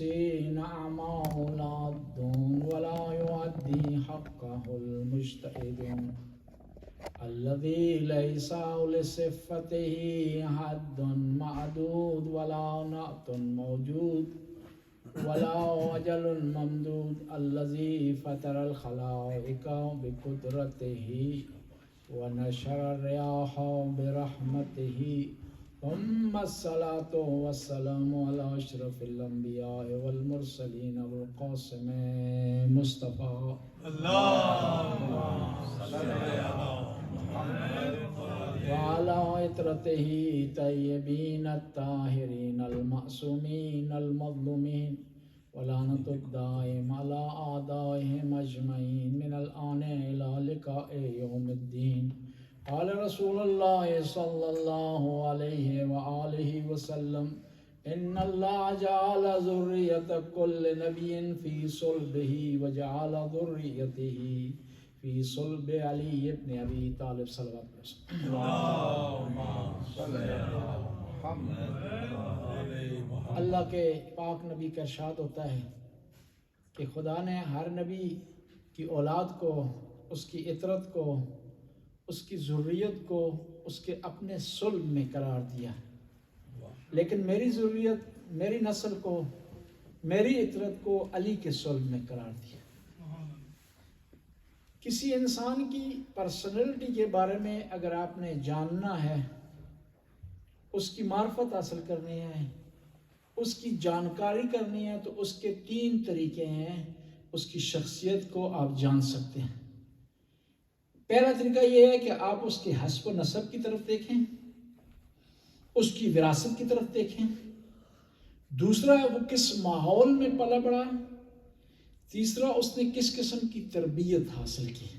أعماه لا الدون ولا يؤدي حقه المجتهدون الذي ليس لصفته حد معدود ولا نعت موجود ولا أجل ممدود الذي فطر الخلائق بقدرته ونشر الرياح برحمته ثم الصلاة والسلام على أشرف الأنبياء والمرسلين والقاسم مصطفى اللهم صل على محمد وعلى عترته طيبين الطاهرين المعصومين المظلومين ولعنة الدائم على أعدائهم أجمعين من الآن إلى لقاء يوم الدين. قال رسول الله صلى الله عليه وآله وسلم إن الله جعل ذرية كل نبي في صلبه وجعل ذريته في صلب علي بن أبي طالب صلى الله عليه وسلم. اللهم صل على محمد اللہ کے پاک نبی کا ارشاد ہوتا ہے کہ خدا نے ہر نبی کی اولاد کو، اس کی عطرت کو، اس کی ذریت کو اس کے اپنے صلب میں قرار دیا، لیکن میری ذریت، میری نسل کو، میری عطرت کو علی کے صلب میں قرار دیا۔ کسی انسان کی پرسنالٹی کے بارے میں اگر آپ نے جاننا ہے، اس کی معرفت حاصل کرنی ہے، اس کی جانکاری کرنی ہے، تو اس کے 3 طریقے ہیں اس کی شخصیت کو آپ جان سکتے ہیں۔ پہلا طریقہ یہ ہے کہ آپ اس کے حسب و نسب کی طرف دیکھیں، اس کی وراثت کی طرف دیکھیں۔ دوسرا ہے وہ کس ماحول میں پلا بڑھا۔ تیسرا اس نے کس قسم کی تربیت حاصل کی۔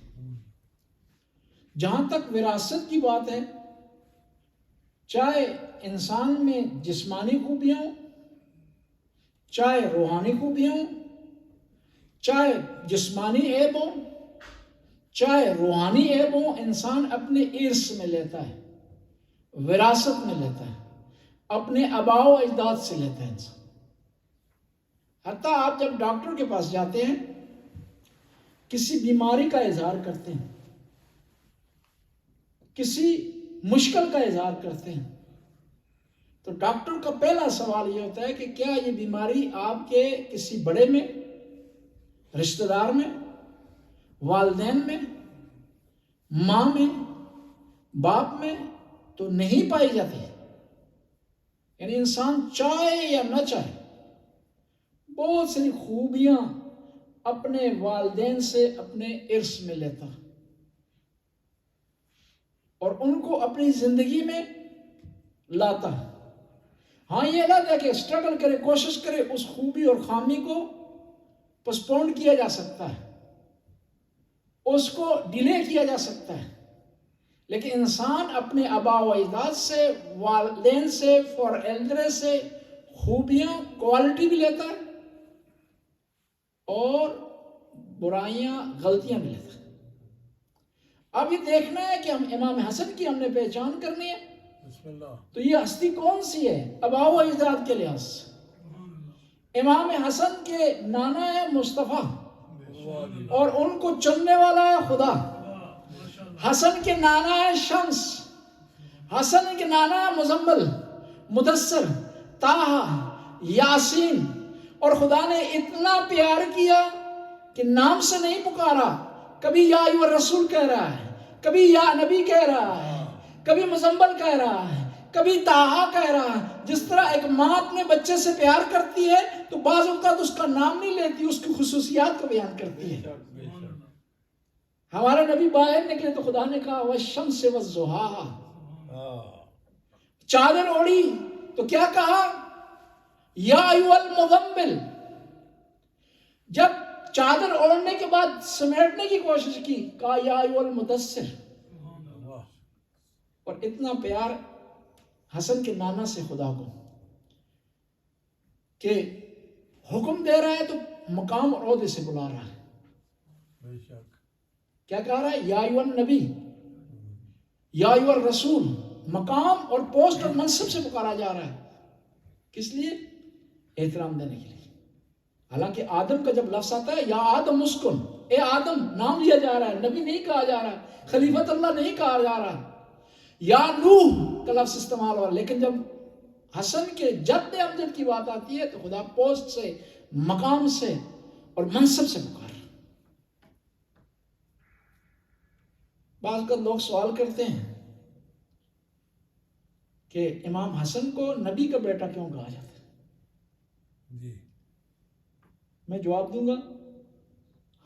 جہاں تک وراثت کی بات ہے، چاہے انسان میں جسمانی خوبیاں ہوں، چاہے روحانی خوبیاں ہوں، چاہے جسمانی عیب ہوں، چاہے روحانی عیب ہوں، انسان اپنے ارث میں لیتا ہے، وراثت میں لیتا ہے، اپنے آباء و اجداد سے لیتا ہے انسان۔ حتیٰ آپ جب ڈاکٹر کے پاس جاتے ہیں، کسی بیماری کا اظہار کرتے ہیں، کسی مشکل کا اظہار کرتے ہیں، تو ڈاکٹر کا پہلا سوال یہ ہوتا ہے کہ کیا یہ بیماری آپ کے کسی بڑے میں، رشتہ دار میں، والدین میں، ماں میں، باپ میں تو نہیں پائی جاتی؟ یعنی انسان چاہے یا نہ چاہے بہت ساری خوبیاں اپنے والدین سے اپنے ارث میں لیتا اور ان کو اپنی زندگی میں لاتا۔ ہاں یہ الگ ہے کہ اسٹرگل کرے، کوشش کرے، اس خوبی اور خامی کو پسپونڈ کیا جا سکتا ہے، اس کو ڈیلے کیا جا سکتا ہے، لیکن انسان اپنے آباء و اجداد سے، والدین سے، فور ایلڈر سے خوبیاں، کوالٹی بھی لیتا ہے اور برائیاں، غلطیاں بھی لیتا ہے۔ اب یہ دیکھنا ہے کہ ہم امام حسن کی ہم نے پہچان کرنی ہے، بسم اللہ۔ تو یہ ہستی کون سی ہے آباء و اجداد کے لحاظ سے؟ امام حسن کے نانا ہے مصطفیٰ اور ان کو چننے والا ہے خدا۔ حسن کے نانا ہے شمس، حسن کے نانا ہے مزمل، مدثر، طٰہٰ، یاسین، اور خدا نے اتنا پیار کیا کہ نام سے نہیں پکارا، کبھی یا ایھا الرسول کہہ رہا ہے، کبھی یا نبی کہہ رہا ہے، کبھی مزمل کہہ رہا ہے، کبھی طٰہٰ کہہ رہا ہے۔ جس طرح ایک ماں اپنے بچے سے پیار کرتی ہے تو بعض اوقات اس کا نام نہیں لیتی، اس کی خصوصیات کو بیان کرتی ہے۔ ہمارے نبی باہر نکلے تو خدا نے کہا والشمس والضحیٰ، چادر اوڑھی تو کیا کہا؟ یا ایھا المزمل۔ جب چادر اوڑھنے کے بعد سمیٹنے کی کوشش کی، کہا یا ایھا المدثر۔ اور اتنا پیار حسن کے نانا سے خدا کو کہ حکم دے رہا ہے تو مقام اور عہدے سے بلا رہا ہے۔ کیا کہہ رہا ہے؟ یا ایھا النبی، یا ایھا الرسول، مقام اور پوسٹ اور منصب سے پکارا جا رہا ہے۔ کس لیے؟ احترام دینے کے لیے۔ حالانکہ آدم کا جب لفظ آتا ہے یا آدم اسکن، اے آدم نام لیا جا رہا ہے، نبی نہیں کہا جا رہا ہے، خلیفت اللہ نہیں کہا جا رہا ہے، یا نوح کا لفظ استعمال ہو رہا ہے. لیکن جب حسن کے جد امجد کی بات آتی ہے تو خدا پوسٹ سے، مقام سے اور منصب سے پکار. بعض اوقات لوگ سوال کرتے ہیں کہ امام حسن کو نبی کا بیٹا کیوں کہا جاتا ہے؟ جی میں جواب دوں گا،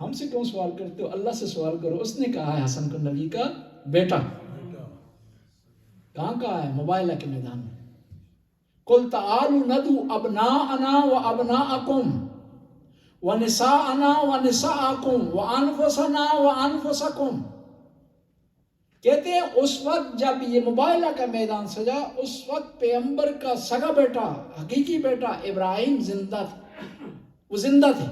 ہم سے کیوں سوال کرتے ہو؟ اللہ سے سوال کرو. اس نے کہا ہے حسن کو نبی کا بیٹا. کہاں کہا ہے؟ مباہلہ کے میدان میں. قل تعالوا ندعو ابناءنا وابناءکم ونساءنا ونساءکم وانفسنا وانفسکم. کہتے ہیں اس وقت جب یہ مباہلہ کا میدان سجا، اس وقت پیغمبر کا سگا بیٹا، حقیقی بیٹا ابراہیم زندہ تھے. وہ زندہ تھے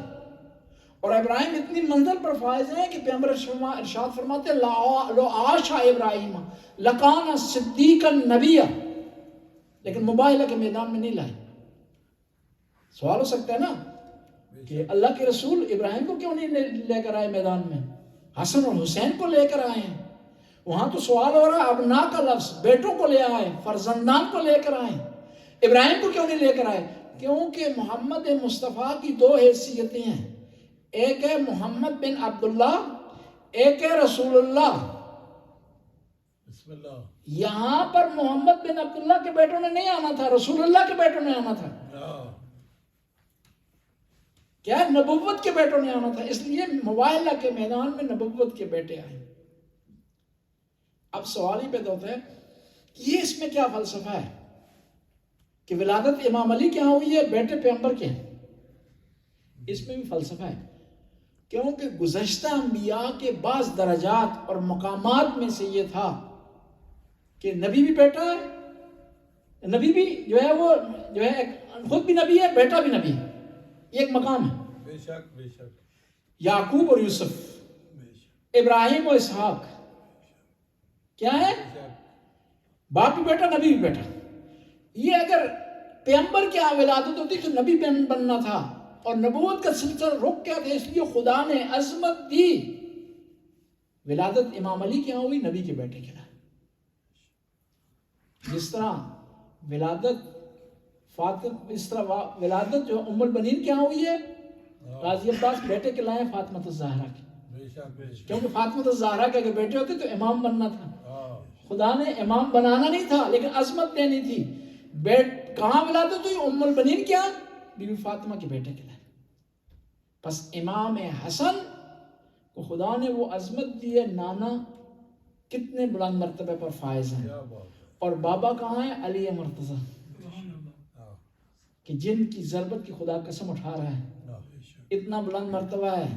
اور ابراہیم اتنی منزل پر فائز ہیں کہ پیغمبر ارشاد فرماتے ہیں لو عاش ابراہیم لکان صدیقا نبیا. لیکن مباہلہ کے میدان میں نہیں لائے. سوال ہو سکتا ہے نا کہ اللہ کے رسول ابراہیم کو کیوں نہیں لے کر آئے میدان میں، حسن اور حسین کو لے کر آئے ہیں. وہاں تو سوال ہو رہا ہے ابنا کا لفظ، بیٹوں کو لے آئے، فرزندان کو لے کر آئے. ابراہیم کو کیوں نہیں لے کر آئے؟ کیونکہ محمد مصطفیٰ کی دو حیثیتیں ہیں، ایک ہے محمد بن عبداللہ، ایک ہے رسول اللہ. بسم اللہ. یہاں پر محمد بن عبداللہ کے بیٹوں نے نہیں آنا تھا، رسول اللہ کے بیٹوں نے آنا تھا. کیا ہے؟ نبوت کے بیٹوں نے آنا تھا. اس لیے مباہلہ کے میدان میں نبوت کے بیٹے آئے. اب سوال ہی پیدا ہوتا ہے کہ یہ اس میں کیا فلسفہ ہے کہ ولادت امام علی کے ہاں ہوئی ہے، بیٹے پیغمبر کے ہیں؟ اس میں بھی فلسفہ ہے، کیونکہ گزشتہ انبیاء کے بعض درجات اور مقامات میں سے یہ تھا کہ نبی بھی بیٹا ہے، نبی بھی جو ہے وہ جو ہے خود بھی نبی ہے، بیٹا بھی نبی ہے. یہ ایک مقام ہے. بے شک بے شک. یعقوب اور یوسف، ابراہیم و اسحاق کیا ہے؟ باپ بھی بیٹا، نبی بھی بیٹا. یہ اگر پیغمبر کی ولادت ہوتی تو نبی بننا تھا، اور نبوت کا سلسلہ رک گیا تھا. اس لیے خدا نے عظمت دی. ولادت امام علی کے ہاں ہوئی، نبی کے بیٹے کے نام. جس طرح ولادت اس طرح ولادت جو ام البنین کے ہاں ہوئی ہے، غازی عباس بیٹے کے لائے فاطمہ الزہرا کی. کیونکہ فاطمہ الزہرا کے اگر بیٹے ہوتے تو امام بننا تھا. خدا نے امام بنانا نہیں تھا لیکن عظمت دینی تھی. کہاں ولادت ہوئی؟ ام البنین کیا؟ بی بی فاطمہ کے بیٹے کے لائے. پس امام حسن کو خدا نے وہ عظمت دی ہے. نانا کتنے بلند مرتبے پر فائز ہیں، اور بابا کہاں ہے؟ علی مرتضی، کہ جن کی ضربت کی خدا قسم اٹھا رہا ہے. اتنا بلند مرتبہ ہے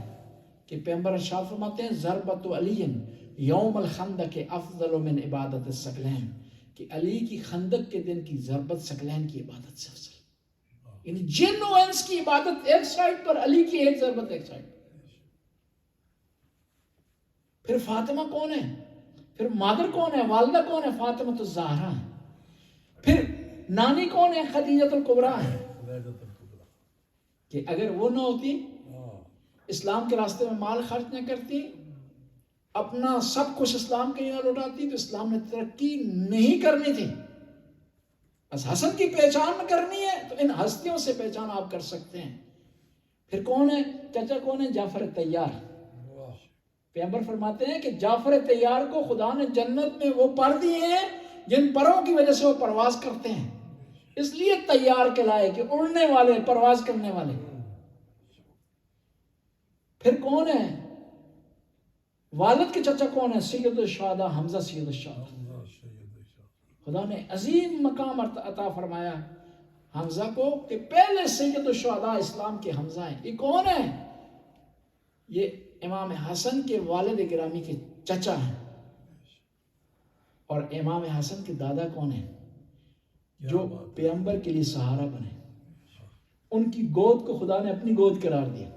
کہ پیغمبر ارشاد فرماتے ہیں ضربت علی یوم الخندق افضل من عبادت الثقلین، کہ علی کی خندق کے دن کی ضربت ثقلین کی عبادت سے افضل. یعنی جن و انس کی عبادت ایک سائڈ پر، علی کی ایک ضربت ایک سائڈ پر. پھر فاطمہ کون ہے؟ پھر مادر کون ہے؟ والدہ کون ہے؟ فاطمہ الزہرا ہے. پھر نانی کون ہے؟ خدیجہ الکبریٰ ہے. کہ اگر وہ نہ ہوتی، اسلام کے راستے میں مال خرچ نہ کرتی، اپنا سب کچھ اسلام کے لیے لوٹاتی، تو اسلام نے ترقی نہیں کرنی تھی. بس حسن کی پہچان کرنی ہے تو ان ہستیوں سے پہچان آپ کر سکتے ہیں. پھر کون ہے چچا؟ کون ہے؟ جعفر طیار. پیغمبر فرماتے ہیں کہ جعفر طیار کو خدا نے جنت میں وہ پر دیے ہیں جن پروں کی وجہ سے وہ پرواز کرتے ہیں، اس لیے طیار کہلائے کہ اڑنے والے، پرواز کرنے والے. پھر کون ہے؟ والد کے چچا کون ہے؟ سید الشہداء حمزہ سید الشہداء. خدا نے عظیم مقام عطا فرمایا حمزہ کو کہ پہلے سید الشہداء اسلام کے حمزہ ہیں. یہ کون ہے؟ یہ امام حسن کے والد گرامی کے چچا ہیں. اور امام حسن کے دادا کون ہیں؟ جو پیغمبر کے لیے سہارا بنے. ان کی گود کو خدا نے اپنی گود قرار دیا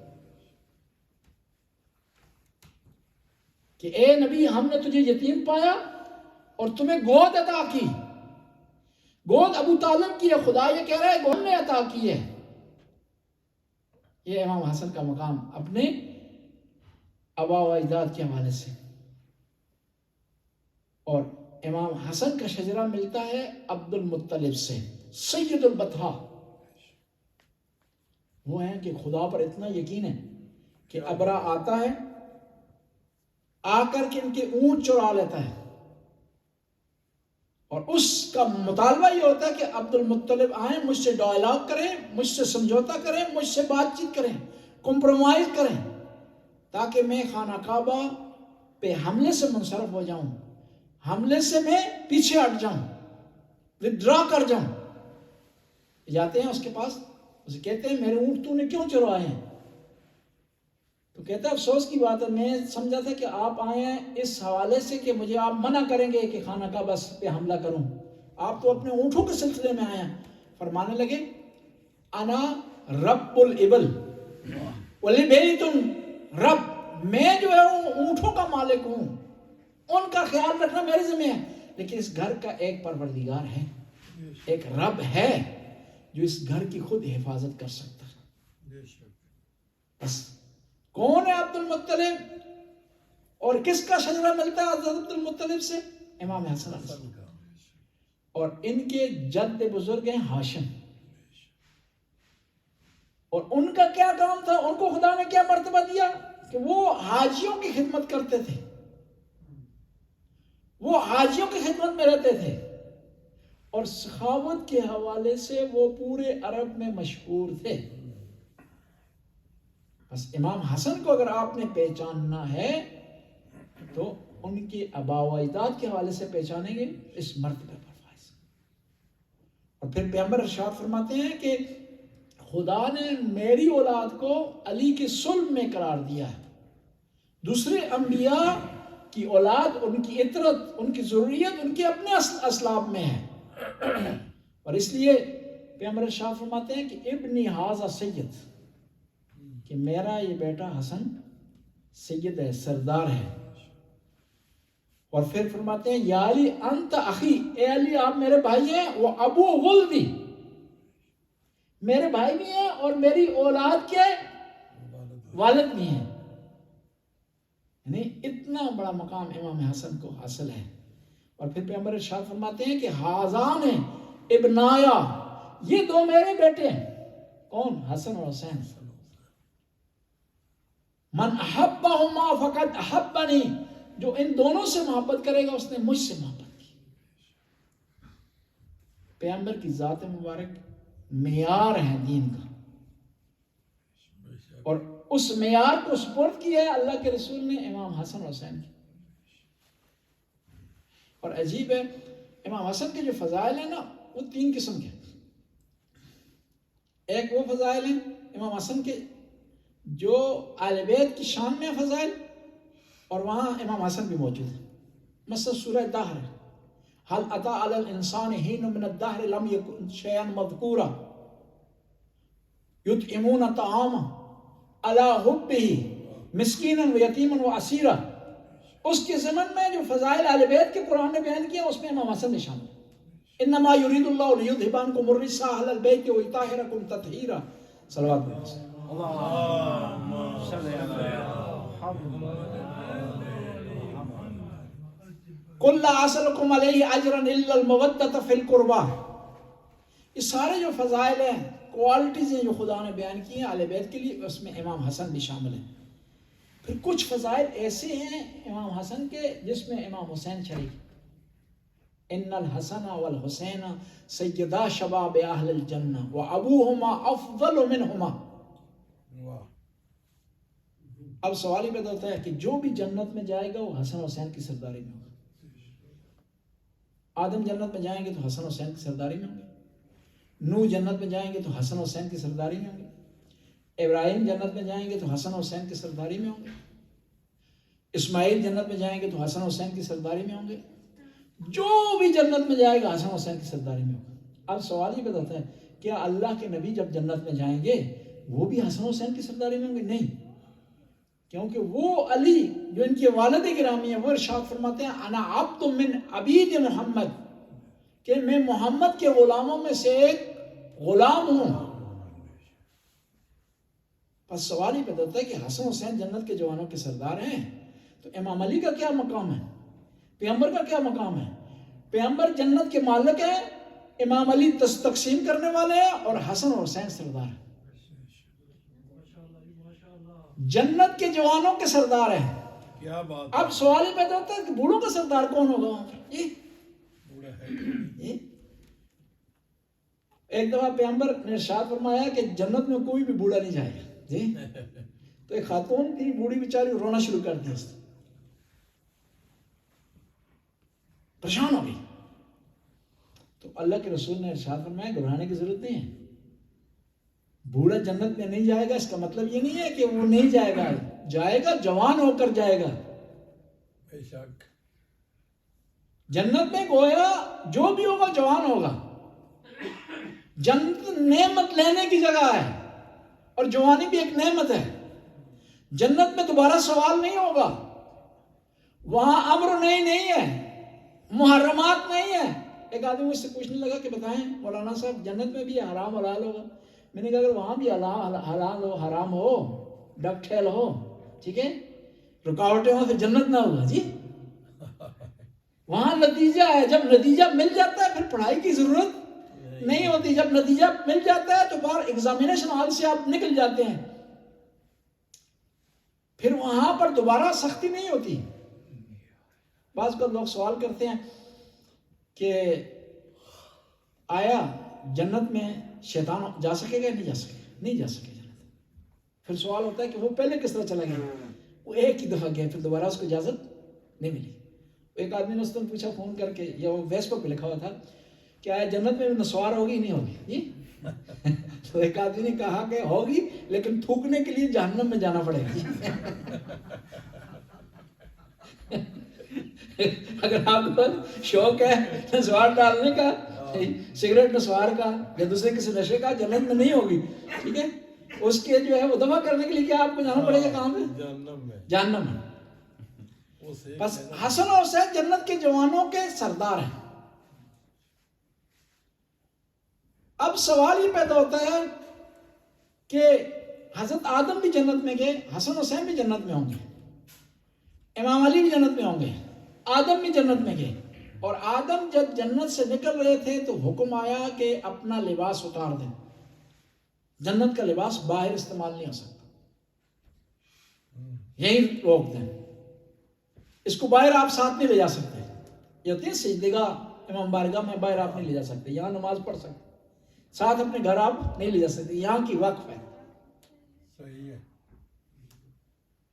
کہ اے نبی، ہم نے تجھے یتیم پایا اور تمہیں گود عطا کی. گود ابو طالب کی ہے، خدا یہ کہہ رہا ہے گود نے عطا کی ہے. یہ امام حسن کا مقام اپنے آبا و اجداد کے حوالے سے. اور امام حسن کا شجرہ ملتا ہے عبد المطلب سے. سید البطحاء وہ ہیں کہ خدا پر اتنا یقین ہے کہ ابرا آتا ہے، آ کر کے ان کے اونٹ چرا لیتا ہے، اور اس کا مطالبہ یہ ہوتا ہے کہ عبد المطلب آئیں، مجھ سے ڈائلاگ کریں، مجھ سے سمجھوتا کریں، مجھ سے بات چیت کریں، کمپرومائز کریں، تاکہ میں خانہ کعبہ پہ حملے سے منصرف ہو جاؤں، حملے سے میں پیچھے ہٹ جاؤں، وڈرا کر جاؤں. جاتے ہیں اس کے پاس، اسے کہتے ہیں میرے اونٹ تو نے کیوں چرائے ہیں؟ تو کہتا ہے افسوس کی بات ہے، میں سمجھا تھا کہ آپ آئے ہیں اس حوالے سے کہ مجھے آپ منع کریں گے کہ خانہ کعبہ پہ حملہ کروں، آپ تو اپنے اونٹوں کے سلسلے میں آئے ہیں. فرمانے لگے انا رب الابل ولبیت رب، میں جو ہے اونٹوں کا مالک ہوں، ان کا خیال رکھنا میرے ذمہ ہے، لیکن اس گھر کا ایک پروردگار ہے، ایک رب ہے جو اس گھر کی خود حفاظت کر سکتا ہے. بس کون ہے عبد المطلب، اور کس کا شجرہ ملتا ہے حضرت عبد المطلب سے؟ امام حسن علیہ السلام. اور ان کے جد بزرگ ہیں ہاشم. اور ان کا کیا کام تھا؟ ان کو خدا نے کیا مرتبہ دیا کہ وہ حاجیوں کی خدمت کرتے تھے، وہ حاجیوں کی خدمت میں رہتے تھے، اور سخاوت کے حوالے سے وہ پورے عرب میں مشہور تھے. بس امام حسن کو اگر آپ نے پہچاننا ہے تو ان کے آبا و اجداد کے حوالے سے پہچانیں گے اس مرتبے پر فائز. اور پھر پیغمبر ارشاد فرماتے ہیں کہ خدا نے میری اولاد کو علی کے صلب میں قرار دیا ہے. دوسرے انبیاء کی اولاد، ان کی عطرت، ان کی ضروریت ان کے اپنے اسلاب میں ہے، اور اس لیے پیغمبر ارشاد فرماتے ہیں کہ ابنی ھذا سید، کہ میرا یہ بیٹا حسن سید ہے، سردار ہے. اور پھر فرماتے ہیں یا علی انت اخی، اے علی آپ میرے بھائی ہیں، وہ ابو ولدی، میرے بھائی بھی ہیں اور میری اولاد کے والد بھی ہیں. یعنی اتنا بڑا مقام امام حسن کو حاصل ہے. اور پھر پیغمبر ارشاد فرماتے ہیں کہ ھذان ابنایا، یہ دو میرے بیٹے ہیں. کون؟ حسن اور حسین. من احبہما فقد احبنی، جو ان دونوں سے محبت کرے گا اس نے مجھ سے محبت کی. پیغمبر کی ذات مبارک معیار ہے دین کا، اور اس معیار کو سپرد کیا ہے اللہ کے رسول نے امام حسن اور حسین کی. اور عجیب ہے امام حسن کے جو فضائل ہیں نا وہ 3 قسم کے. ایک وہ فضائل ہیں امام حسن کے جو اہل بیت کی شان میں فضائل، اور وہاں امام حسن بھی موجود ہے. مثلا سورہ دہر، هل اتى على الانسان حين من الدهر لم يكن شيئا مذكورا يطعمون الطعام على حبه مسکینا ویتیما واسیرا. اس کے زمن میں جو فضائل اہل بیت کے قرآن نے بیان کیا اس میں امام حسن نے شامل. انما يريد الله ليذهب عنكم الرجس اهل البيت ويطهركم تطهيرا. صلوات اللہ. اللهم صل على محمد. قل لا اسألكم علیہ اجرا الا المودۃ فی القربى. یہ سارے جو فضائل ہیں، کوالٹیز ہیں جو خدا نے بیان کی ہیں اہل بیت کے لیے، اس میں امام حسن بھی شامل ہیں. پھر کچھ فضائل ایسے ہیں امام حسن کے جس میں امام حسین شریک. ان الحسن والحسین سیدا شباب اہل الجنہ وابوہما افضل منہما. اب سوال ہی پیدا ہوتا ہے کہ جو بھی جنت میں جائے گا وہ حسن حسین کی سرداری میں ہوگا. آدم جنت میں جائیں گے تو حسن حسین کی سرداری میں ہوں گے، نوح جنت میں جائیں گے تو حسن حسین کی سرداری میں ہوں گے، ابراہیم جنت میں جائیں گے تو حسن حسین کی سرداری میں ہوں گے، اسماعیل جنت میں جائیں گے تو حسن حسین کی سرداری میں ہوں گے. جو بھی جنت میں جائے گا حسن حسین کی سرداری میں ہوگا. اب سوال ہی پیدا ہوتا ہے کیا اللہ کے نبی جب جنت میں جائیں گے وہ بھی حسن حسین کی سرداری میں ہوں گے؟ نہیں، کیونکہ وہ علی جو ان کے والد گرامی ہیں وہ ارشاد فرماتے ہیں انا عبد من عبید محمد، کہ میں محمد کے غلاموں میں سے ایک غلام ہوں. بس سوال ہی پیدا ہوتا ہے کہ حسن حسین جنت کے جوانوں کے سردار ہیں، تو امام علی کا کیا مقام ہے، پیغمبر کا کیا مقام ہے؟ پیغمبر جنت کے مالک ہیں، امام علی تقسیم کرنے والے ہیں، اور حسن اور حسین سردار ہیں، جنت کے جوانوں کے سردار ہیں۔ کیا بات اب سوال ہی پیدا ہوتا ہے کہ بوڑھوں کا سردار کون ہوگا وہاں پر؟ بوڑھا ہے ایک دفعہ پیغمبر نے ارشاد فرمایا کہ جنت میں کوئی بھی بوڑھا نہیں جائے گا جی، تو ایک خاتون تھی بوڑھی بیچاری رونا شروع کر دیا، پریشان ہو گئی، تو اللہ کے رسول نے ارشاد فرمایا گھبرانے کی ضرورت نہیں ہے، بوڑھا جنت میں نہیں جائے گا اس کا مطلب یہ نہیں ہے کہ وہ نہیں جائے گا، جائے گا، جوان ہو کر جائے گا۔ بے شک جنت میں گویا جو بھی ہوگا جوان ہوگا، جنت نعمت لینے کی جگہ ہے، اور جوانی بھی ایک نعمت ہے۔ جنت میں دوبارہ سوال نہیں ہوگا، وہاں امر نہیں ہے، محرمات نہیں ہے۔ ایک آدمی مجھ سے پوچھنے لگا کہ بتائیں مولانا صاحب جنت میں بھی حرام حلال ہوگا؟ میں نے کہا اگر وہاں بھی حلال ہو، حرام ہو، ڈب ٹھیل ہو، ٹھیک ہے، رکاوٹیں ہو، تو جنت نہ ہوگا جی۔ وہاں نتیجہ ہے، جب نتیجہ مل جاتا ہے پھر پڑھائی کی ضرورت نہیں ہوتی، جب نتیجہ مل جاتا ہے تو باہر ایگزامینیشن ہال سے آپ نکل جاتے ہیں، پھر وہاں پر دوبارہ سختی نہیں ہوتی۔ بعض کا لوگ سوال کرتے ہیں کہ آیا جنت میں شیطان جا سکے گا؟ نہیں جا سکے گا، نہیں جا سکے جنت۔ پھر سوال ہوتا ہے کہ وہ پہلے کس طرح چلا گیا؟ وہ ایک ہی دفعہ گیا، پھر دوبارہ اس کو اجازت نہیں ملی۔ ایک آدمی نے اس نے پوچھا فون کر کے، یا وہ ویسپر پہ لکھا ہوا تھا کہ آیا جنت میں نسوار ہوگی نہیں ہوگی جی؟ تو ایک آدمی نے کہا کہ ہوگی لیکن تھوکنے کے لیے جہنم میں جانا پڑے گا۔ اگر آپ کو شوق ہے نسوار ڈالنے کا، سگریٹ نسوار کا یا دوسرے کسی نشے کا، جنت میں نہیں ہوگی، ٹھیک ہے، اس کے جو ہے وہ دفع کرنے کے لیے کیا آپ کو جانا پڑے گا کہاں پہ؟ جہنم میں۔ بس حسن اور حسین جنت کے جوانوں کے سردار ہیں۔ اب سوال یہ پیدا ہوتا ہے کہ حضرت آدم بھی جنت میں گئے، حسن حسین بھی جنت میں ہوں گے، امام علی بھی جنت میں ہوں گے، آدم بھی جنت میں گئے، اور آدم جب جنت سے نکل رہے تھے تو حکم آیا کہ اپنا لباس اتار دیں، جنت کا لباس باہر استعمال نہیں ہو سکتا، یہی روک دیں، اس کو باہر آپ ساتھ نہیں لے جا سکتے، یہ ہوتی ہے سجدگاہ امام بارگاہ میں باہر آپ نہیں لے جا سکتے، یہاں نماز پڑھ سکتے، ساتھ اپنے گھر آپ نہیں لے جا سکتے، یہاں کی وقف ہے۔ صحیح ہے۔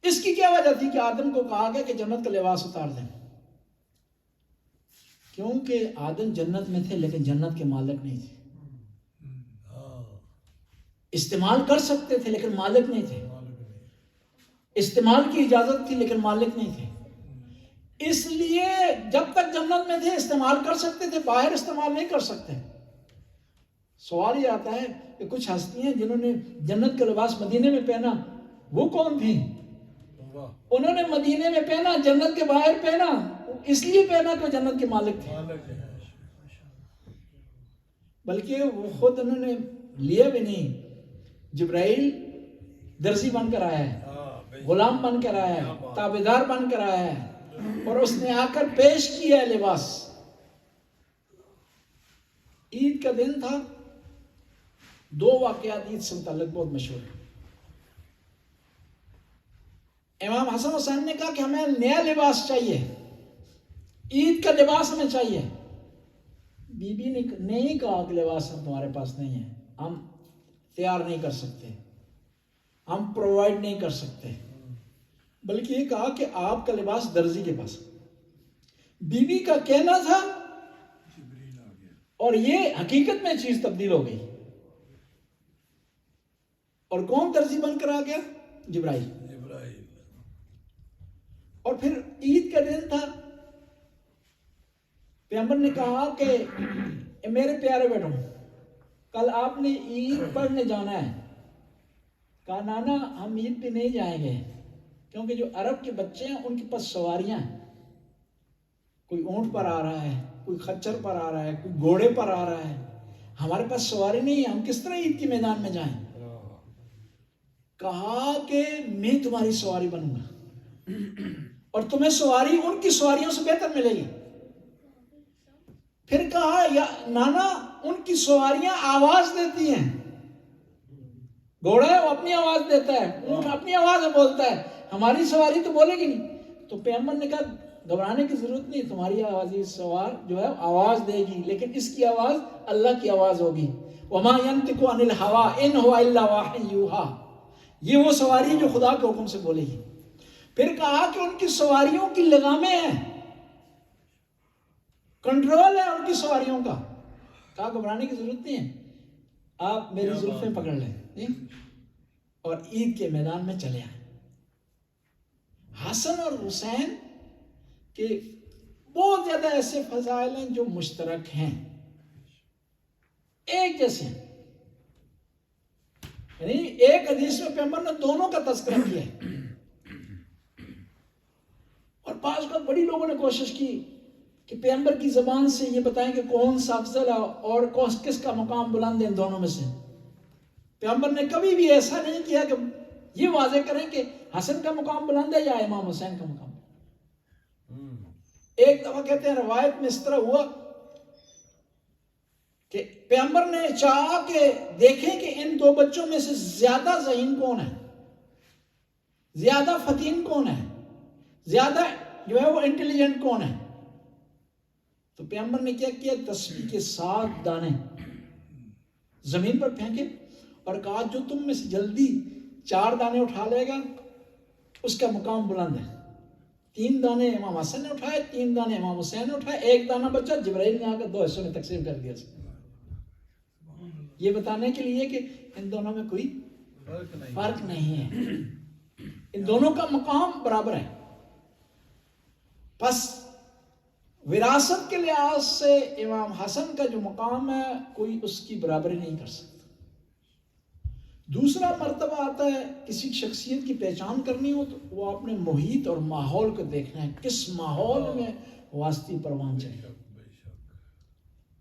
اس کی کیا وجہ تھی کہ آدم کو کہا گیا کہ جنت کا لباس اتار دیں؟ کیونکہ آدم جنت میں تھے لیکن جنت کے مالک نہیں تھے، استعمال کر سکتے تھے لیکن مالک نہیں تھے، استعمال کی اجازت تھی لیکن مالک نہیں تھے، اس لیے جب تک جنت میں تھے استعمال کر سکتے تھے، باہر استعمال نہیں کر سکتے۔ سوال یہ آتا ہے کہ کچھ ہستیاں جنہوں نے جنت کا لباس مدینے میں پہنا، وہ کون تھی؟ انہوں نے مدینے میں پہنا، جنت کے باہر پہنا، اس لیے پہنا کہ وہ جنت کے مالک تھے، بلکہ وہ خود انہوں نے لیا بھی نہیں۔ جبرائیل درزی بن کر آیا ہے، غلام بن کر آیا ہے، تابعدار بن کر آیا ہے، اور اس نے آ کر پیش کیا ہے لباس۔ عید کا دن تھا، دو واقعات عید سے متعلق بہت مشہور ہیں۔ امام حسن حسین نے کہا کہ ہمیں نیا لباس چاہیے، عید کا لباس ہمیں چاہیے۔ بی بی نے نہیں کہا کہ لباس تمہارے پاس نہیں ہے، ہم تیار نہیں کر سکتے، ہم پرووائڈ نہیں کر سکتے، بلکہ یہ کہا کہ آپ کا لباس درزی کے پاس۔ بی بی کا کہنا تھا اور یہ حقیقت میں چیز تبدیل ہو گئی، اور کون درزی بن کر آ گیا؟ جبرائیل۔ اور پھر عید کا دن تھا، پیغمبر نے کہا کہ میرے پیارے بیٹوں کل آپ نے عید پڑھنے جانا ہے۔ کہا نانا ہم عید پہ نہیں جائیں گے، کیونکہ جو عرب کے بچے ہیں ان کے پاس سواریاں ہیں، کوئی اونٹ پر آ رہا ہے، کوئی خچر پر آ رہا ہے، کوئی گھوڑے پر آ رہا ہے، ہمارے پاس سواری نہیں ہے، ہم کس طرح عید کے میدان میں جائیں؟ کہا کہ میں تمہاری سواری بنوں گا اور تمہیں سواری ان کی سواریوں سے بہتر ملے گی. پھر کہا یا نانا ان کی سواریاں آواز دیتی ہیں. گھوڑا ہے وہ اپنی آواز دیتا ہے, اونٹ اپنی آواز میں بولتا ہے, ہماری سواری تو بولے گی نہیں. تو پیغمبر نے کہا گھبرانے کی ضرورت نہیں, تمہاری آواز سوار جو ہے آواز دے گی, لیکن اس کی آواز اللہ کی آواز ہوگی. وما ينطق عن الهوى ان هو الا وحی یوحی. یہ وہ سواری ہے جو خدا کے حکم سے بولے گی. پھر کہا کہ ان کی سواریوں کی لگامیں ہیں, کنٹرول ہے ان کی سواریوں کا. کہا گھبرانے کی ضرورت نہیں ہے, آپ میری زلفیں پکڑ لیں اور عید کے میدان میں چلے آئیں. حسن اور حسین کے بہت زیادہ ایسے فضائل ہیں جو مشترک ہیں, ایک جیسے ہیں. یعنی ایک حدیث میں پیغمبر نے دونوں کا تذکرہ کیا ہے. اور بعض وقت بڑی لوگوں نے کوشش کی کہ پیغمبر کی زبان سے یہ بتائیں کہ کون سا افضل ہے اور کس کا مقام بلند ہے ان دونوں میں سے. پیغمبر نے کبھی بھی ایسا نہیں کیا کہ یہ واضح کریں کہ حسن کا مقام بلند ہے یا امام حسین کا مقام. ایک دفعہ کہتے ہیں روایت میں اس طرح ہوا کہ پیغمبر نے چاہا کہ دیکھیں کہ ان دو بچوں میں سے زیادہ ذہین کون ہے, زیادہ فتین کون ہے, زیادہ جو ہے وہ انٹیلیجنٹ کون ہے. تو پیغمبر نے کیا کیا, تسبیح کے 7 دانے زمین پر پھینکے اور کہا جو تم میں سے جلدی 4 دانے اٹھا لے گا اس کا مقام بلند ہے. 3 دانے امام حسن نے اٹھائے, 3 دانے امام حسین نے اٹھائے, 1 دانہ بچہ جبرائیل نے آ کر 2 حصوں میں تقسیم کر دیا. یہ بتانے کے لیے کہ ان دونوں میں کوئی فرق نہیں ہے, ان دونوں کا مقام برابر ہے. پس وراثت کے لحاظ سے امام حسن کا جو مقام ہے کوئی اس کی برابری نہیں کر سکتا. دوسرا مرتبہ آتا ہے کسی شخصیت کی پہچان کرنی ہو تو وہ اپنے محیط اور ماحول کو دیکھنا ہے, کس ماحول میں واسطی پروان چلے.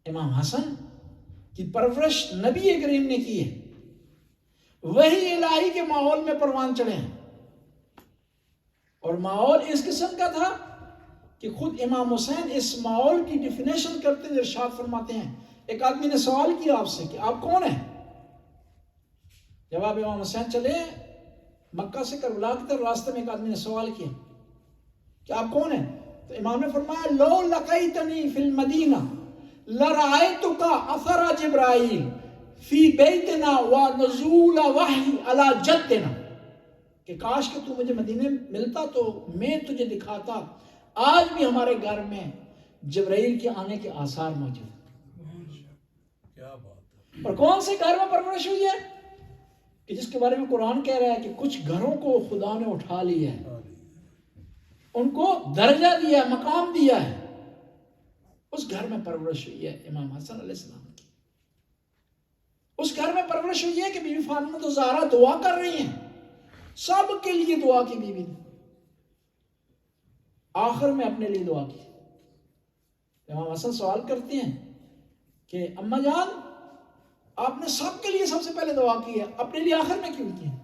امام حسن کی پرورش نبی کریم نے کی ہے, وہی الہی کے ماحول میں پروان چڑھے ہیں. اور ماحول اس قسم کا تھا کہ خود امام حسین اس ماحول کی ڈیفینیشن کرتے ہیں, ارشاد فرماتے ہیں. ایک آدمی نے سوال کیا آپ سے کہ آپ کون ہیں؟ جب آپ امام حسین چلے مکہ سے کربلا کی طرف راستے میں ایک آدمی نے سوال کیا کہ آپ کون ہیں؟ تو امام نے فرمایا لو لقیتنی فی المدینہ لرأیتک اثر جبرائیل فی بیتنا ونزول وحی علی جدنا. کہ کاش کہ تو مجھے مدینے ملتا تو میں تجھے دکھاتا آج بھی ہمارے گھر میں جبرائیل کے آنے کے آثار موجود ہیں. کیا بات ہے. اور کون سے گھر میں پرورش ہوئی ہے کہ جس کے بارے میں قرآن کہہ رہا ہے کہ کچھ گھروں کو خدا نے اٹھا لیا ہے, ان کو درجہ دیا ہے, مقام دیا ہے. اس گھر میں پرورش ہوئی ہے امام حسن علیہ السلام کی. اس گھر میں پرورش ہوئی ہے کہ بی بی فاطمہ الزہرا دعا کر رہی ہیں, سب کے لیے دعا کی بی بی نے, آخر میں اپنے لیے دعا کی. امام حسن سوال کرتے ہیں کہ اماں جان آپ نے سب کے لیے سب سے پہلے دعا کی ہے, اپنے لیے آخر میں کیوں کی ہے؟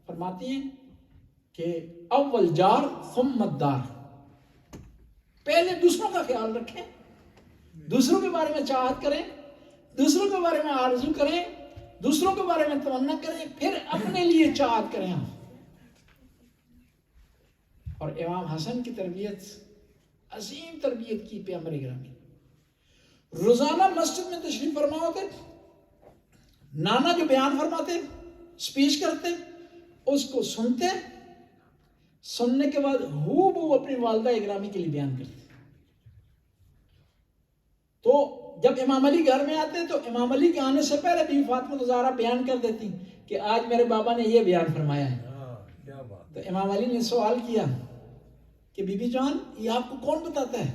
فرماتی ہیں کہ اول جار ثم الدار, پہلے دوسروں کا خیال رکھیں, دوسروں کے بارے میں چاہت کریں, دوسروں کے بارے میں آرزو کریں, دوسروں کے بارے میں تمنا کریں, پھر اپنے لیے چاہت کریں. اور امام حسن کی تربیت عظیم تربیت کی پیغمبر گرامی. روزانہ مسجد میں تشریف فرما ہوتے, نانا جو بیان فرماتے, سپیچ کرتے, اس کو سنتے, سننے کے بعد ہو وہ اپنی والدہ اکرامی کے لیے بیان کرتے. تو جب امام علی گھر میں آتے تو امام علی کے آنے سے پہلے بی بی فاطمہ الزہرا بیان کر دیتی کہ آج میرے بابا نے یہ بیان فرمایا ہے. کیا بات. تو امام علی نے سوال کیا کہ بی بی جان یہ آپ کو کون بتاتا ہے؟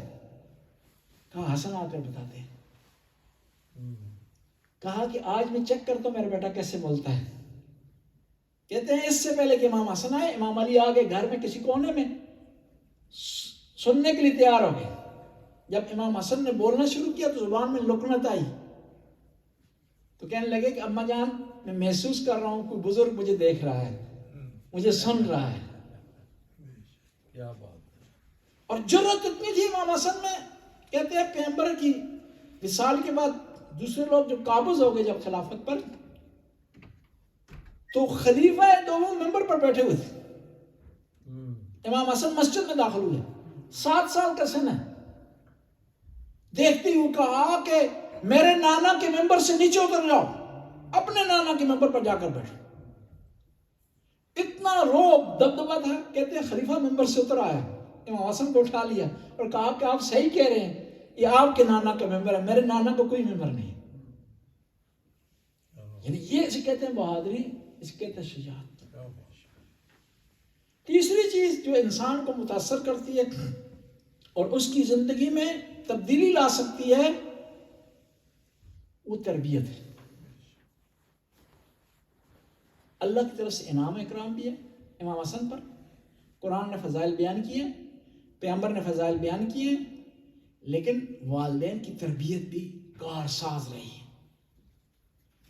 کہا حسن آ کر بتاتے ہیں. کہا کہ آج میں چیک کرتا ہوں میرا بیٹا کیسے بولتا ہے. کہتے ہیں اس سے پہلے کہ امام حسن آئے, امام علی آگے گھر میں کسی کونے میں سننے کے لیے تیار ہو گئے. جب امام حسن نے بولنا شروع کیا تو زبان میں لکنت آئی, تو کہنے لگے کہ اماں جان میں محسوس کر رہا ہوں کوئی بزرگ مجھے دیکھ رہا ہے. مجھے سن رہا ہے. کیا بات ہے. اور جرأت اتنی تھی امام حسن میں، کہتے ہیں پیغمبر کی وصال کے بعد دوسرے لوگ جو قابض ہو گئے جب خلافت پر، تو خلیفہ دوم ممبر پر بیٹھے ہوئے تھے. امام حسن مسجد میں داخل ہوئے، 7 سال کا سن ہے. دیکھتے ہوئے کہا کہ میرے نانا کے ممبر سے نیچے اتر جاؤ، اپنے نانا کے ممبر پر جا کر بیٹھو. اتنا روب دبدبا تھا. کہتے ہیں خلیفہ ممبر سے اتر آیا، امام حسن کو اٹھا لیا اور کہا کہ آپ صحیح کہہ رہے ہیں، یہ آپ کے نانا کا ممبر ہے، میرے نانا کو کوئی ممبر نہیں. یعنی یہ اسے کہتے ہیں بہادری، اسے کہتے ہیں شجاعت. تیسری چیز جو انسان کو متاثر کرتی ہے اور اس کی زندگی میں تبدیلی لا سکتی ہے، وہ تربیت ہے. اللہ کی طرف سے انعام اکرام بھی ہے امام حسن پر. قرآن نے فضائل بیان کیے، پیغمبر نے فضائل بیان کیے، لیکن والدین کی تربیت بھی کارساز رہی ہے،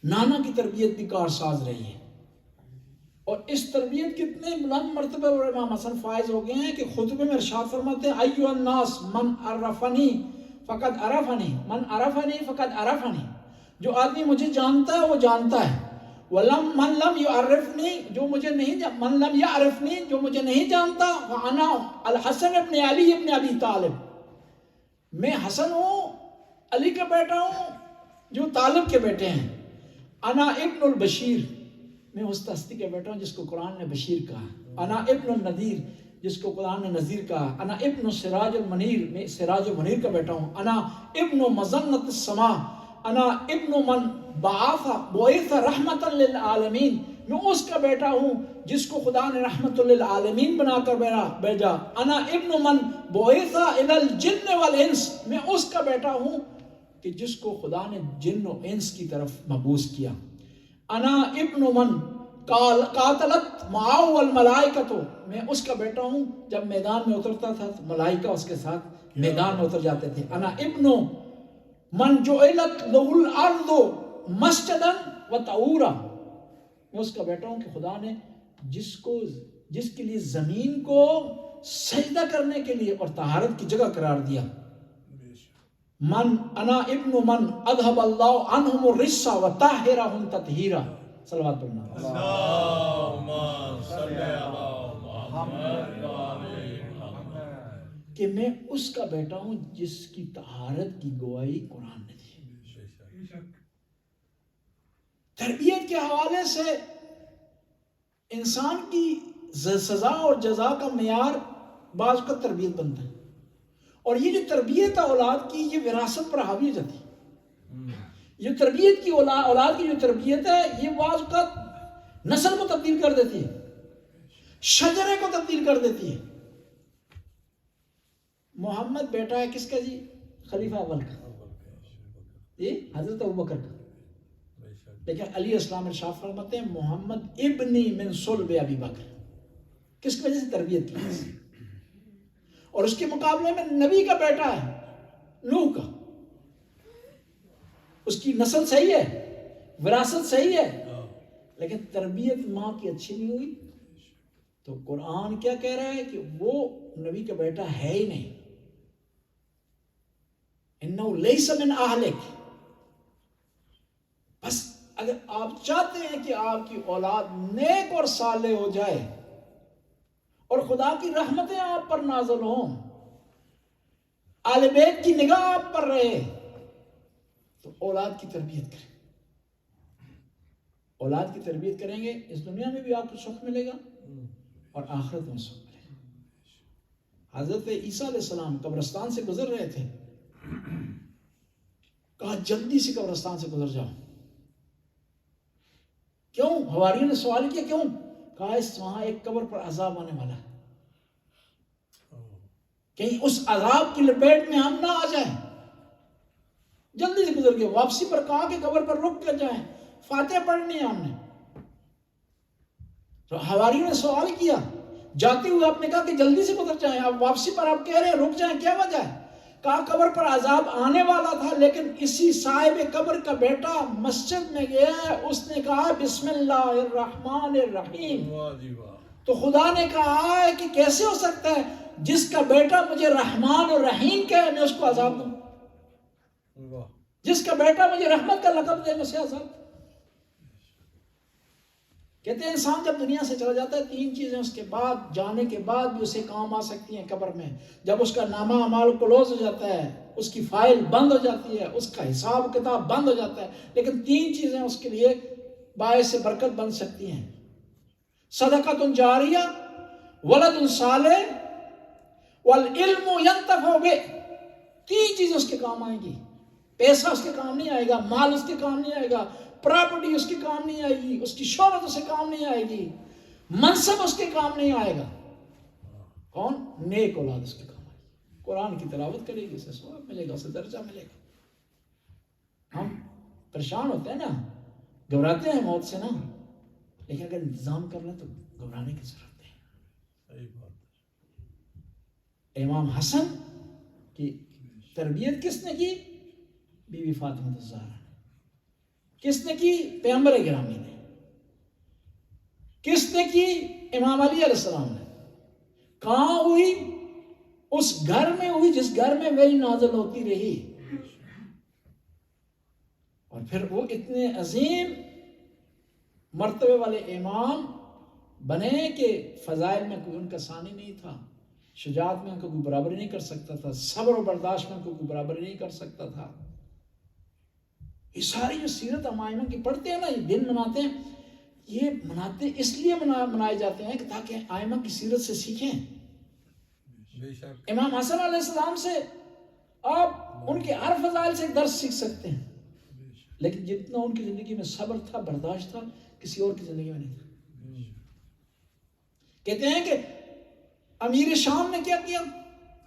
نانا کی تربیت بھی کارساز رہی ہے. اور اس تربیت کتنے بلند مرتبہ پر امام حسن فائز ہو گئے ہیں کہ خطبے میں ارشاد فرماتے ہیں ایھا الناس من عرفنی فقد عرفنی من عرفنی فقد عرفنی. جو آدمی مجھے جانتا ہے وہ جانتا ہے. من لم يعرفنی، جو مجھے نہیں من لم يعرفنی، جو مجھے نہیں جانتا. وانا الحسن ابن علی ابن ابی طالب، میں حسن ہوں، علی کا بیٹا ہوں جو طالب کے بیٹے ہیں. انا ابن البشیر، میں اس ہستی کا بیٹا ہوں جس کو قرآن نے بشیر کہا. انا ابن النذیر، جس کو قرآن نے نذیر کہا. انا ابن سراج المنیر، میں سراج المنیر کا بیٹا ہوں. انا ابن مزنۃ السماء، انا ابن من بعث رحمۃ للعالمین، میں اس کا بیٹا ہوں جس کو خدا نے رحمت للعالمین بنا کر بھیجا. انا ابن من بعث الی الجن والانس، میں اس کا بیٹا ہوں کہ جس کو خدا نے جن و انس کی طرف مبعوث کیا. انا ابن من قاتلت معه الملائکۃ، میں اس کا بیٹا ہوں جب میدان میں اترتا تھا تو ملائکہ اس کے ساتھ میدان میں اتر جاتے تھے. انا ابن من جعلت له الارض مسجدا وطہورا، میں اس کا بیٹا ہوں کہ خدا نے جس کے لیے زمین کو سجدہ کرنے کے لیے اور طہارت کی جگہ قرار دیا. انا ابن من اذهب اللہ عنہم الرجس وطہرہم تطہیرا. صلوات اللہ. اللہم صلی علی محمد کہ میں اس کا بیٹا ہوں جس کی طہارت کی گواہی قرآن نے دی. تربیت کے حوالے سے انسان کی سزا اور جزا کا معیار بعض کا تربیت بنتا ہے، اور یہ جو تربیت ہے اولاد کی، یہ وراثت پر حاوی ہو جاتی ہے. یہ تربیت کی اولاد کی جو تربیت ہے یہ بعض کا نسل کو تبدیل کر دیتی ہے، شجرے کو تبدیل کر دیتی ہے. محمد بیٹا ہے کس کا جی؟ خلیفہ اول کا، یہ حضرت ابوبکر کا. لیکن علیہ السلام ارشاد فرماتے ہیں محمد ابنی من صلب ابی بکر، کس کی وجہ سے؟ تربیت کی وجہ سے. اور اس کے مقابلے میں نبی کا بیٹا ہے نوح کا، اس کی نسل صحیح ہے، وراثت صحیح ہے، لیکن تربیت ماں کی اچھی نہیں ہوئی تو قرآن کیا کہہ رہا ہے کہ وہ نبی کا بیٹا ہے ہی نہیں. انہو لیس من اہلک. بس اگر آپ چاہتے ہیں کہ آپ کی اولاد نیک اور صالح ہو جائے اور خدا کی رحمتیں آپ پر نازل ہوں، آل بیت کی نگاہ آپ پر رہے، تو اولاد کی تربیت کریں. اولاد کی تربیت کریں گے، اس دنیا میں بھی آپ کو سکھ ملے گا اور آخرت میں سکھ ملے گا. حضرت عیسیٰ علیہ السلام قبرستان سے گزر رہے تھے، کہا جلدی سے قبرستان سے گزر جاؤ. کیوں؟ حواریوں نے سوال کیا کیوں؟ کہا اس وہاں ایک قبر پر عذاب آنے والا ہے، کہیں اس عذاب کی لپیٹ میں ہم نہ آ جائیں. جلدی سے گزر گئے. واپسی پر کہا کہ قبر پر رک کر جائیں، فاتحہ پڑھنی ہے ہم نے. تو حواریوں نے سوال کیا، جاتے ہوئے آپ نے کہا کہ جلدی سے گزر جائیں، اب واپسی پر آپ کہہ رہے ہیں رک جائیں، کیا وجہ ہے؟ کہا قبر پر عذاب آنے والا تھا، لیکن اسی صاحب قبر کا بیٹا مسجد میں گیا ہے، اس نے کہا بسم اللہ الرحمن الرحیم، تو خدا نے کہا ہے کہ کیسے ہو سکتا ہے جس کا بیٹا مجھے رحمان اور رحیم کہے میں اس کو عذاب دوں، واہ جس کا بیٹا مجھے رحمت کا لقب دے میں اسے عذاب دوں۔ کہتے ہیں انسان جب دنیا سے چلا جاتا ہے 3 چیزیں اس کے بعد جانے کے بعد بھی اسے کام آ سکتی ہیں قبر میں۔ جب اس کا نامہ اعمال کلوز ہو جاتا ہے، اس کی فائل بند ہو جاتی ہے، اس کا حساب کتاب بند ہو جاتا ہے، لیکن 3 چیزیں اس کے لیے باعث برکت بن سکتی ہیں: صدقۃ جاریہ، ولد صالح، والعلم ينتفع بہ۔ 3 چیزیں اس کے کام آئیں گی۔ پیسہ اس کے کام نہیں آئے گا، مال اس کے کام نہیں آئے گا، پراپرٹی اس کے کام نہیں آئے گی، اس کی شہرت اسے کام نہیں آئے گی، منصب اس کے کام نہیں آئے گا۔ کون؟ نیک اولاد اس کے کام آئے گی، قرآن کی تلاوت کرے گی، اسے ثواب ملے گا، اسے درجہ ملے گا۔ ہم پریشان ہوتے ہیں نا، گھبراتے ہیں موت سے نا، لیکن اگر انتظام کر لیں تو گھبرانے کی ضرورت نہیں۔ صحیح بات امام حسن کی تربیت کس نے کی؟ بی بی فاطمہ الزہرا نے۔ کس نے کی؟ پیغمبر گرامی نے۔ کس نے کی؟ امام علی علیہ السلام نے۔ کہاں ہوئی؟ اس گھر میں ہوئی جس گھر میں وحی نازل ہوتی رہی، اور پھر وہ اتنے عظیم مرتبے والے امام بنے کہ فضائل میں کوئی ان کا ثانی نہیں تھا، شجاعت میں ان کو کوئی برابری نہیں کر سکتا تھا، صبر و برداشت میں ان کو کوئی برابری نہیں کر سکتا تھا۔ یہ ساری جو سیرت امائمہ کی پڑھتے ہیں نا، یہ دن مناتے ہیں، یہ مناتے اس لیے منائے جاتے ہیں کہ تاکہ آئمہ کی سیرت سے سیکھیں۔ بے شک امام حسن علیہ السلام سے آپ ان کے ہر فضائل سے ایک درس سیکھ سکتے ہیں، لیکن جتنا ان کی زندگی میں صبر تھا، برداشت تھا، کسی اور کی زندگی میں نہیں تھا۔ کہتے ہیں کہ امیر شام نے کیا کیا؟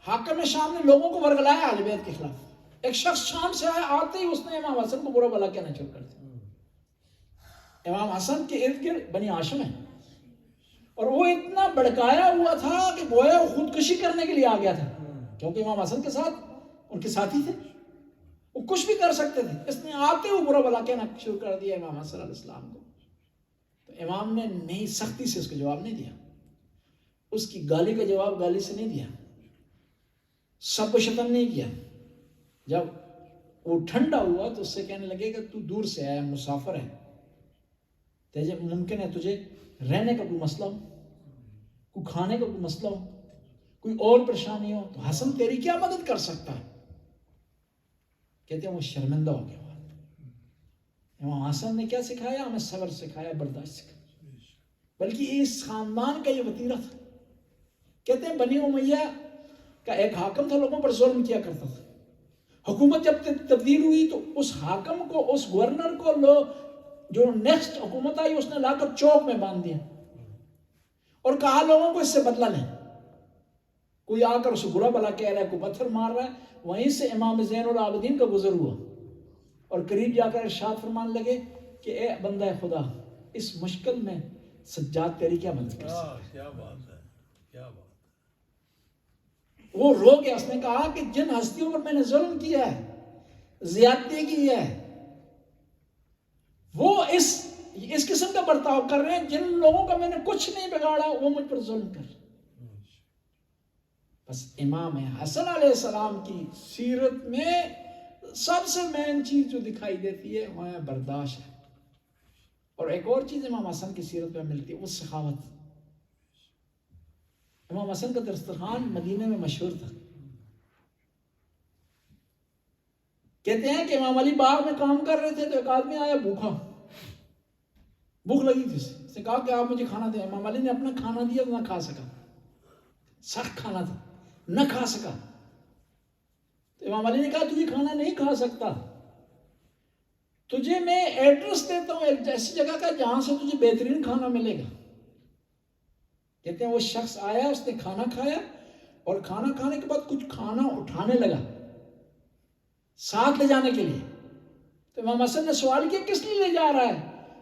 حاکم شام نے لوگوں کو ورگلایا اہل بیت کے خلاف۔ ایک شخص شام سے آیا، آتے ہی اس نے امام حسن کو برا بھلا کہنا شروع کر دیا۔ امام حسن کے ارد گرد بنی ہاشم ہے، اور وہ اتنا بڑکایا ہوا تھا کہ گویا وہ خودکشی کرنے کے لیے آ گیا تھا، کیونکہ امام حسن کے ساتھ ان کے ساتھی تھے، وہ کچھ بھی کر سکتے تھے۔ اس نے آتے ہوئے برا بھلا کہنا شروع کر دیا امام حسن علیہ السلام کو۔ تو امام نے نئی سختی سے اس کو جواب نہیں دیا، اس کی گالی کا جواب گالی سے نہیں دیا، سب کو شتم نہیں کیا۔ جب وہ ٹھنڈا ہوا تو اس سے کہنے لگے کہ تو دور سے آیا، مسافر ہے، تجھے ممکن ہے تجھے رہنے کا کوئی مسئلہ ہو، کوئی کھانے کا کوئی مسئلہ ہو، کوئی اور پریشانی ہو، تو حسن تیری کیا مدد کر سکتا ہے؟ کہتے ہیں وہ شرمندہ ہو گیا۔ امام حسن نے کیا سکھایا؟ ہمیں صبر سکھایا، برداشت سکھایا، بلکہ اس خاندان کا یہ وتیرہ تھا۔ کہتے ہیں بنی امیہ کا ایک حاکم تھا، لوگوں پر ظلم کیا کرتا تھا۔ حکومت جب تبدیل ہوئی تو اس حاکم کو، اس گورنر کو جو نیکسٹ حکومت آئی اس نے لا کر چوک میں باندھ دیا اور کہا لوگوں کو اس سے بدلہ لیں۔ کوئی آ کر اسے برا بھلا کہہ رہا ہے، کوئی پتھر مار رہا ہے۔ وہیں سے امام زین العابدین کا گزر ہوا اور قریب جا کر ارشاد فرمانے لگے کہ اے بندہ خدا، اس مشکل میں سجاد تیری کیا مدد کر سکتا ہے؟ کیا بات ہے، کیا بات ہے۔ وہ رو گیا، اس نے کہا کہ جن ہستیوں پر میں نے ظلم کیا ہے، زیادتی کی ہے، وہ اس قسم کا برتاؤ کر رہے ہیں، جن لوگوں کا میں نے کچھ نہیں بگاڑا وہ مجھ پر ظلم کر۔ بس امام حسن علیہ السلام کی سیرت میں سب سے مین چیز جو دکھائی دیتی ہے وہ ہے برداشت ہے۔ اور ایک اور چیز امام حسن کی سیرت میں ملتی ہے، وہ سخاوت۔ امام حسن کا دسترخوان مدینے میں مشہور تھا۔ کہتے ہیں کہ امام علی باغ میں کام کر رہے تھے تو ایک آدمی آیا بھوکا، بھوک لگی تھی، اس نے کہا کہ آپ مجھے کھانا دیں۔ امام علی نے اپنا کھانا دیا، نہ کھا سکا، سخت کھانا تھا، نہ کھا سکا۔ تو امام علی نے کہا تجھے کھانا نہیں کھا سکتا، تجھے میں ایڈریس دیتا ہوں ایک ایسی جگہ کا جہاں سے تجھے بہترین کھانا ملے گا۔ کہتے ہیں وہ شخص آیا، اس نے کھانا کھایا اور کھانا کھانے کے بعد کچھ کھانا اٹھانے لگا ساتھ لے جانے کے لیے۔ تو امام حسن نے سوال کیا کس لیے لے جا رہا ہے؟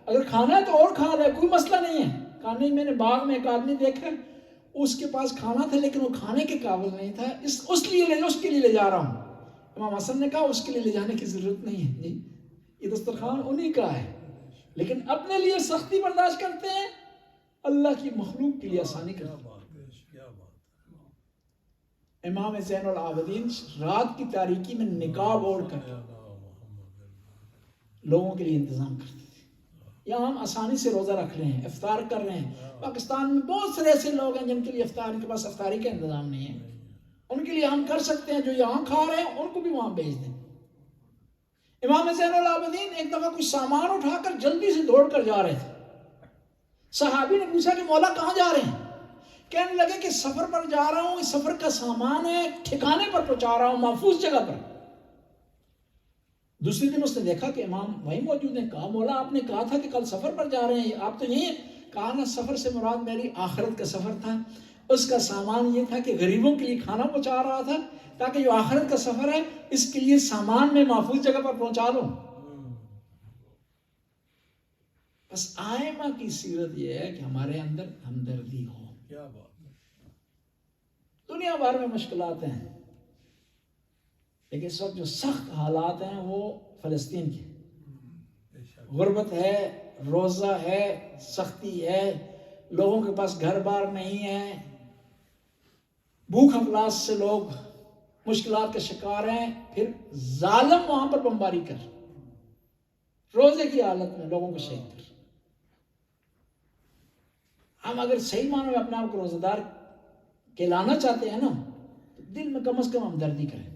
اگر کھانا ہے تو اور کھا رہا ہے، کوئی مسئلہ نہیں ہے۔ کہا نہیں، میں نے باغ میں ایک آدمی دیکھا، اس کے پاس کھانا تھا لیکن وہ کھانے کے قابل نہیں تھا، اس کے لیے لے جا رہا ہوں۔ امام حسن نے کہا اس کے لیے لے جانے کی ضرورت نہیں ہے، نہیں، یہ دسترخوان انہی کا ہے، لیکن اپنے لیے سختی برداشت کرتے ہیں اللہ کی مخلوق کے لیے آسانی کیا کرتا ہے. بات ہے، کیا بات امام زین العابدین رات کی تاریکی میں نقاب اوڑھ کر ہے. محمد لوگوں کے لیے انتظام کرتے تھے. یہاں ہم آسانی سے روزہ رکھ رہے ہیں، افطار کر رہے ہیں. پاکستان میں بہت سارے ایسے لوگ ہیں جن کے لیے افطار کے پاس افطاری کا انتظام نہیں ہے. ان کے لیے ہم کر سکتے ہیں، جو یہاں کھا رہے ہیں ان کو بھی وہاں بھیج دیں. امام زین العابدین ایک دفعہ کچھ سامان اٹھا کر جلدی سے دوڑ کر جا رہے تھے. صحابی نے پوچھا کہ مولا کہاں جا رہے ہیں؟ کہنے لگے کہ سفر پر جا رہا ہوں، اس سفر کا سامان ہے، ٹھکانے پر پہنچا رہا ہوں، محفوظ جگہ پر. دوسری دن اس نے دیکھا کہ امام وہیں موجود ہیں. کہا مولا آپ نے کہا تھا کہ کل سفر پر جا رہے ہیں، آپ تو یہیں ہیں. کہا نا سفر سے مراد میری آخرت کا سفر تھا. اس کا سامان یہ تھا کہ غریبوں کے لیے کھانا پہنچا رہا تھا تاکہ جو آخرت کا سفر ہے اس کے لیے سامان میں محفوظ جگہ پر پہنچا لوں. بس آئمہ کی سیرت یہ ہے کہ ہمارے اندر ہمدردی ہو. کیا بات ہے. دنیا بھر میں مشکلات ہیں، لیکن اس وقت جو سخت حالات ہیں وہ فلسطین کے. بے شک. غربت ہے، روزہ ہے، سختی ہے، لوگوں کے پاس گھر بار نہیں ہے، بھوک افلاس سے لوگ مشکلات کا شکار ہیں. پھر ظالم وہاں پر بمباری کر روزے کی حالت میں لوگوں کو شہید کر. ہم اگر صحیح معنوں میں اپنے آپ کو روزہ دار کہلانا چاہتے ہیں نا تو دل میں کم از کم ہمدردی کریں.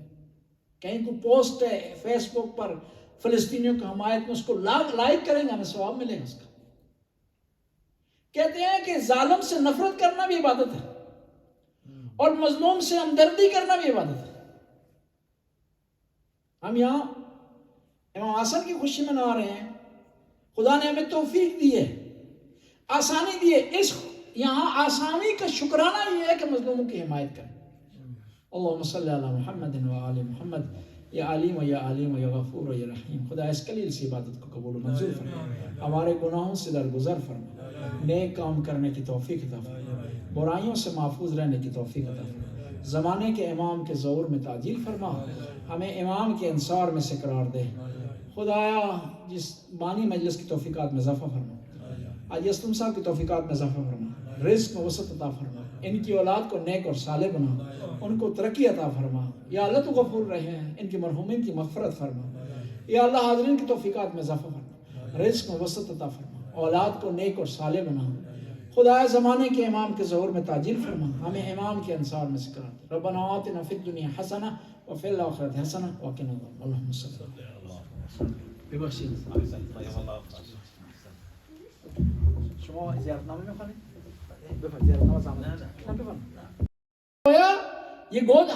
کہیں کوئی پوسٹ ہے فیس بک پر فلسطینیوں کی حمایت میں، اس کو لائک کریں گے، ہمیں ثواب ملے گا اس کا. کہتے ہیں کہ ظالم سے نفرت کرنا بھی عبادت ہے اور مظلوم سے ہمدردی کرنا بھی عبادت ہے. ہم یہاں امام حسن کی خوشی میں نہ رہے ہیں. خدا نے ہمیں توفیق دی ہے، آسانی دی ہے. اس یہاں آسانی کا شکرانہ یہ ہے کہ مظلوموں کی حمایت کریں. اللہم صلی علی محمد و آل محمد. یا علیم و یا علیم و یا غفور و یا رحیم. خدا اس قلیل سی عبادت کو قبول و منظور فرما، ہمارے گناہوں سے درگزر فرما، نیک کام کرنے کی توفیق عطا فرما، برائیوں سے محفوظ رہنے کی توفیق عطا فرما. زمانے کے امام کے ظہور میں تعجیل فرما، ہمیں امام کے انصار میں سے قرار دے. خدایا جس بانی مجلس کی توفیقات میں اضافہ فرما، آج اسلم صاحب کی توفیقات میں اضافہ فرما، رزق میں وسعت عطا فرما، ان کی اولاد کو نیک اور صالح بنا، ان کو ترقی عطا فرما. یا اللہ تو غفور رہے ہیں، ان کی مرحومین کی مغفرت فرما. یا اللہ حاضرین کی توفیقات میں اضافہ فرما، رزق میں وسعت عطا فرما، اولاد کو نیک اور صالح بنا. خدایا زمانے کے امام کے ظہور میں تعجیل فرما، ہمیں امام کے انصار میں سے قرار دے. ربنا آتنا فی الدنیا حسنہ وفی الآخرۃ حسنہ وقنا عذاب النار. اللہم صلی شما زیارت نامه میخوانید؟ بفرمایید زیارت نامه زمان. نه. یہ گود